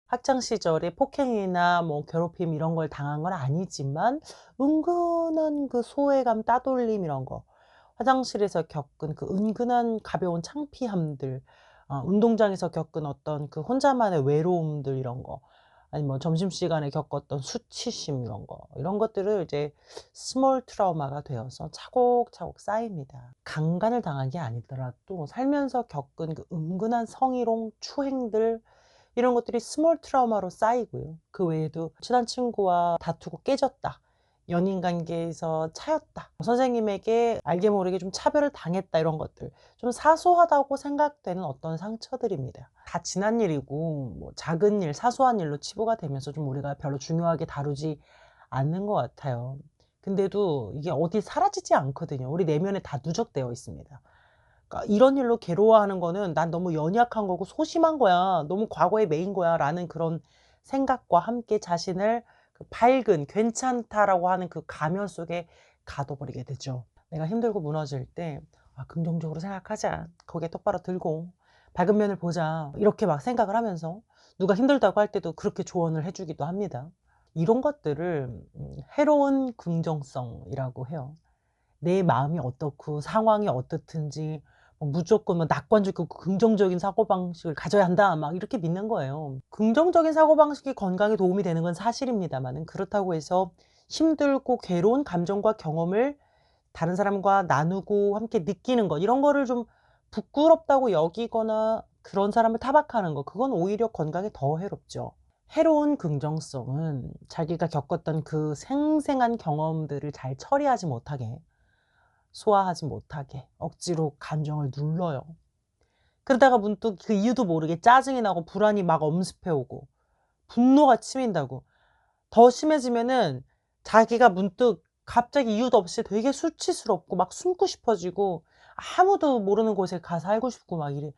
학창 시절에 폭행이나 뭐 괴롭힘 이런 걸 당한 건 아니지만 은근한 그 소외감, 따돌림 이런 거, 화장실에서 겪은 그 은근한 가벼운 창피함들, 운동장에서 겪은 어떤 그 혼자만의 외로움들 이런 거, 아니면 뭐 점심시간에 겪었던 수치심 이런 것들을 이제 스몰 트라우마가 되어서 차곡차곡 쌓입니다. 강간을 당한 게 아니더라도 살면서 겪은 그 은근한 성희롱, 추행들 이런 것들이 스몰 트라우마로 쌓이고요. 그 외에도 친한 친구와 다투고 깨졌다. 연인 관계에서 차였다. 선생님에게 알게 모르게 좀 차별을 당했다. 이런 것들. 좀 사소하다고 생각되는 어떤 상처들입니다. 다 지난 일이고 뭐 작은 일, 사소한 일로 치부가 되면서 좀 우리가 별로 중요하게 다루지 않는 것 같아요. 근데도 이게 어디 사라지지 않거든요. 우리 내면에 다 누적되어 있습니다. 그러니까 이런 일로 괴로워하는 거는 '난 너무 연약한 거고 소심한 거야. 너무 과거에 매인 거야.'라는 그런 생각과 함께 자신을 그 밝은 '괜찮다.'라고 하는 그 가면 속에 가둬 버리게 되죠. 내가 힘들고 무너질 때 '아 긍정적으로 생각하자. 고개 똑바로 들고 밝은 면을 보자.' 이렇게 막 생각을 하면서 누가 힘들다고 할 때도 그렇게 조언을 해 주기도 합니다. 이런 것들을 해로운 긍정성이라고 해요. 내 마음이 어떻고 상황이 어떻든지 무조건 뭐 낙관적이고 긍정적인 사고방식을 가져야 한다 막 이렇게 믿는 거예요. 긍정적인 사고방식이 건강에 도움이 되는 건 사실입니다마는 그렇다고 해서 힘들고 괴로운 감정과 경험을 다른 사람과 나누고 함께 느끼는 것 이런 거를 좀 부끄럽다고 여기거나 그런 사람을 타박하는 거 그건 오히려 건강에 더 해롭죠. 해로운 긍정성은 자기가 겪었던 그 생생한 경험들을 잘 처리하지 못하게 소화하지 못하게 억지로 감정을 눌러요. 그러다가 문득 그 이유도 모르게 짜증이 나고 불안이 막 엄습해 오고 분노가 치민다고. 더 심해지면은 자기가 문득 갑자기 이유도 없이 되게 수치스럽고 막 숨고 싶어지고 아무도 모르는 곳에 가 살고 싶고 막 이래.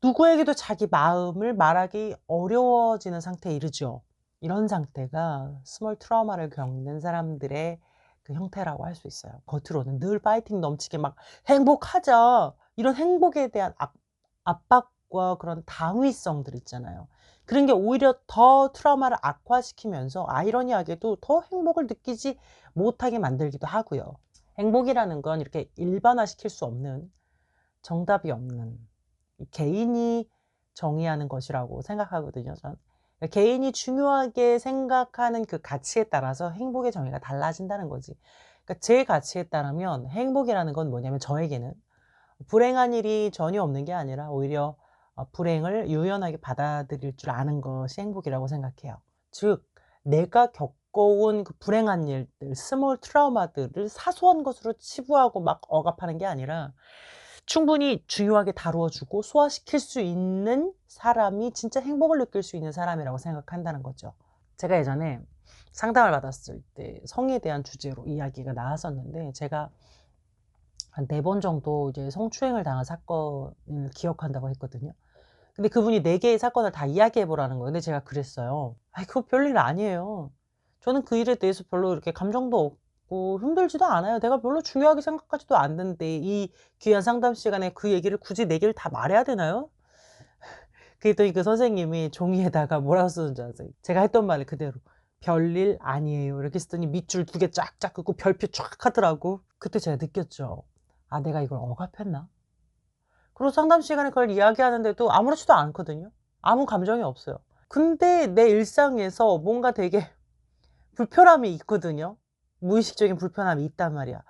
누구에게도 자기 마음을 말하기 어려워지는 상태에 이르죠. 이런 상태가 스몰 트라우마를 겪는 사람들의 그 형태라고 할 수 있어요. 겉으로는 늘 파이팅 넘치게 막 "행복하자." 이런 행복에 대한 압박과 그런 당위성들 있잖아요. 그런 게 오히려 더 트라우마를 악화시키면서 아이러니하게도 더 행복을 느끼지 못하게 만들기도 하고요. 행복이라는 건 이렇게 일반화시킬 수 없는 정답이 없는 이 개인이 정의하는 것이라고 생각하거든요 전. 개인이 중요하게 생각하는 그 가치에 따라서 행복의 정의가 달라진다는 거지. 그러니까 제 가치에 따르면 행복이라는 건 뭐냐면 저에게는 불행한 일이 전혀 없는 게 아니라 오히려 불행을 유연하게 받아들일 줄 아는 것이 행복이라고 생각해요. 즉 내가 겪어온 그 불행한 일들 스몰 트라우마들을 사소한 것으로 치부하고 막 억압하는 게 아니라 충분히 중요하게 다루어 주고 소화시킬 수 있는 사람이 진짜 행복을 느낄 수 있는 사람이라고 생각한다는 거죠. 제가 예전에 상담을 받았을 때 성에 대한 주제로 이야기가 나왔었는데 제가 한 4번 정도 이제 성추행을 당한 사건을 기억한다고 했거든요. 근데 그분이 4 개의 사건을 다 이야기해 보라는 거예요. 근데 제가 그랬어요. "아이 그거 별일 아니에요. 저는 그 일에 대해서 별로 이렇게 감정도 없고 힘들지도 않아요. 내가 별로 중요하게 생각하지도 않는데 이 귀한 상담 시간에 그 얘기를 굳이 4 개를 다 말해야 되나요?" 그랬더니 그 선생님이 종이에다가 뭐라고 쓰는 줄 아세요? 제가 했던 말을 그대로 "별일 아니에요." 이렇게 썼더니 밑줄 2개 쫙쫙 긋고 별표 쫙 하더라고. 그때 제가 느꼈죠. '아 내가 이걸 억압했나?' 그리고 상담 시간에 그걸 이야기하는데도 아무렇지도 않거든요. 아무 감정이 없어요. 근데 내 일상에서 뭔가 되게 불편함이 있거든요. 무의식적인 불편함이 있단 말이야.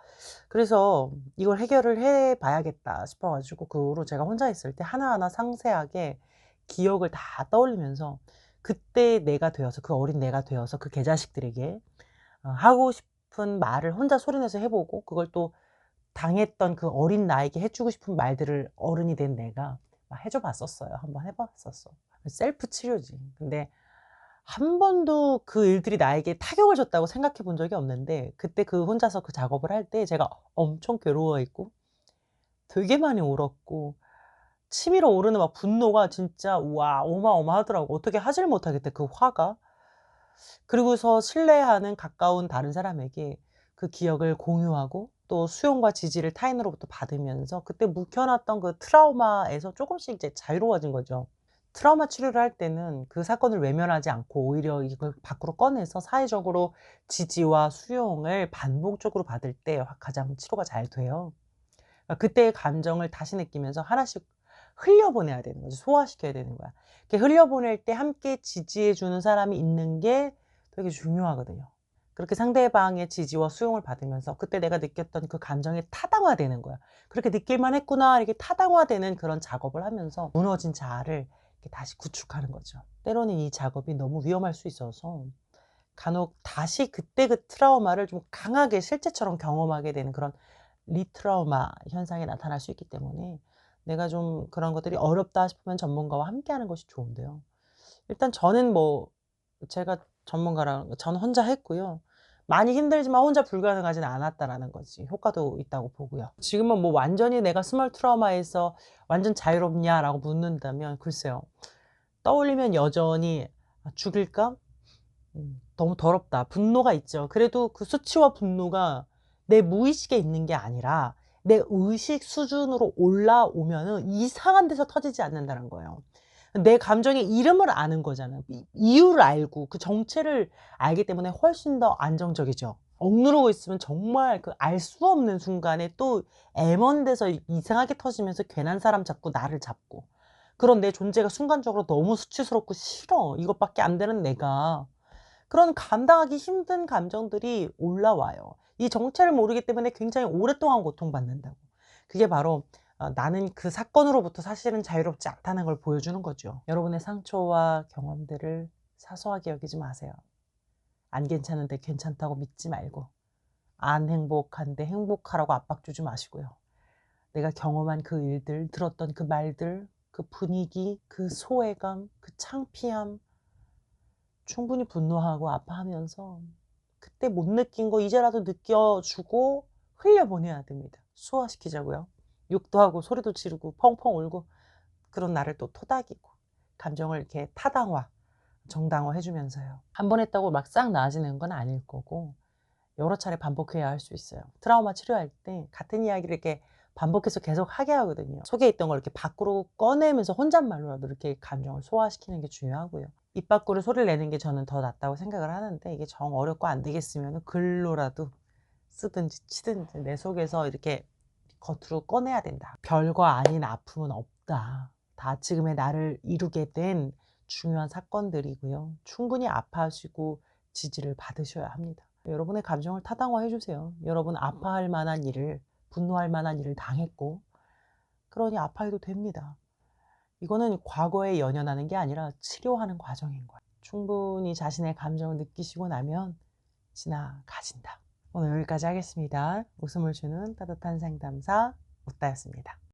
그래서 '이걸 해결을 해 봐야겠다.' 싶어 가지고 그 후로 제가 혼자 있을 때 하나하나 상세하게 기억을 다 떠올리면서 그때 내가 되어서 그 어린 내가 되어서 그 개자식들에게 하고 싶은 말을 혼자 소리내서 해 보고 그걸 또 당했던 그 어린 나에게 해 주고 싶은 말들을 어른이 된 내가 막 해줘 봤었어요. 한번 해 봤었어. 셀프 치료지. 근데 한 번도 그 일들이 나에게 타격을 줬다고 생각해 본 적이 없는데 그때 그 혼자서 그 작업을 할 때 제가 엄청 괴로워했고 되게 많이 울었고 치밀어 오르는 막 분노가 진짜 와 어마어마하더라고. 어떻게 하질 못하겠대 그 화가. 그리고서 신뢰하는 가까운 다른 사람에게 그 기억을 공유하고 또 수용과 지지를 타인으로부터 받으면서 그때 묵혀 놨던 그 트라우마에서 쪼금씩 이제 자유로워진 거죠. 트라우마 치료를 할 때는 그 사건을 외면하지 않고 오히려 이걸 밖으로 꺼내서 사회적으로 지지와 수용을 반복적으로 받을 때 가장 치료가 잘 돼요. 그때의 감정을 다시 느끼면서 하나씩 흘려보내야 되는 거죠. 소화시켜야 되는 거야. 이렇게 흘려보낼 때 함께 지지해 주는 사람이 있는 게 되게 중요하거든요. 그렇게 상대방의 지지와 수용을 받으면서 그때 내가 느꼈던 그 감정이 타당화되는 거야. '그렇게 느낄만 했구나.' 이렇게 타당화되는 그런 작업을 하면서 무너진 자아를 이렇게 다시 구축하는 거죠. 때로는 이 작업이 너무 위험할 수 있어서 간혹 다시 그때 그 트라우마를 좀 강하게 실제처럼 경험하게 되는 그런 리트라우마 현상이 나타날 수 있기 때문에 내가 좀 그런 것들이 어렵다 싶으면 전문가와 함께하는 것이 좋은데요. 일단 저는 뭐 제가 전문가라는 거 저는 혼자 했고요. 많이 힘들지만 혼자 불가능하지는 않았다라는 거지. 효과도 있다고 보고요. 지금은 뭐 완전히 내가 스몰 트라우마에서 완전 자유롭냐라고 묻는다면 글쎄요. 떠올리면 여전히 '아 죽일까? 너무 더럽다.' 분노가 있죠. 그래도 그 수치와 분노가 내 무의식에 있는 게 아니라 내 의식 수준으로 올라오면은 이상한 데서 터지지 않는다는 거예요. 내 감정의 이름을 아는 거잖아요. 이유를 알고 그 정체를 알기 때문에 훨씬 더 안정적이죠. 억누르고 있으면 정말 그 알 수 없는 순간에 또 애먼데서 이상하게 터지면서 괜한 사람 잡고 나를 잡고 그런 내 존재가 순간적으로 너무 수치스럽고 싫어. 이것밖에 안 되는 내가. 그런 감당하기 힘든 감정들이 올라와요. 이 정체를 모르기 때문에 굉장히 오랫동안 고통받는다고. 그게 바로 나는 그 사건으로부터 사실은 자유롭지 않다는 걸 보여주는 거죠. 여러분의 상처와 경험들을 사소하게 여기지 마세요. 안 괜찮은데 괜찮다고 믿지 말고 안 행복한데 행복하라고 압박 주지 마시고요. 내가 경험한 그 일들, 들었던 그 말들, 그 분위기, 그 소외감, 그 창피함 충분히 분노하고 아파하면서 그때 못 느낀 거 이제라도 느껴주고 흘려보내야 됩니다. 소화시키자고요. 욕도 하고 소리도 지르고 펑펑 울고 그런 나를 또 토닥이고 감정을 이렇게 타당화, 정당화 해주면서요. 한 번 했다고 막 싹 나아지는 건 아닐 거고 여러 차례 반복해야 할 수 있어요. 트라우마 치료할 때 같은 이야기를 이렇게 반복해서 계속 하게 하거든요. 속에 있던 걸 이렇게 밖으로 꺼내면서 혼잣말로라도 이렇게 감정을 소화시키는 게 중요하고요. 입 밖으로 소리를 내는 게 저는 더 낫다고 생각을 하는데 이게 정 어렵고 안 되겠으면 글로라도 쓰든지 치든지 내 속에서 이렇게 겉으로 꺼내야 된다. 별거 아닌 아픔은 없다. 다 지금의 나를 이루게 된 중요한 사건들이고요. 충분히 아파하시고 지지를 받으셔야 합니다. 여러분의 감정을 타당화해 주세요. 여러분 아파할 만한 일을 분노할 만한 일을 당했고 그러니 아파해도 됩니다. 이거는 과거에 연연하는 게 아니라 치료하는 과정인 거예요. 충분히 자신의 감정을 느끼시고 나면 지나가진다. 오늘 여기까지 하겠습니다. 웃음을 주는 따뜻한 상담사 웃다였습니다.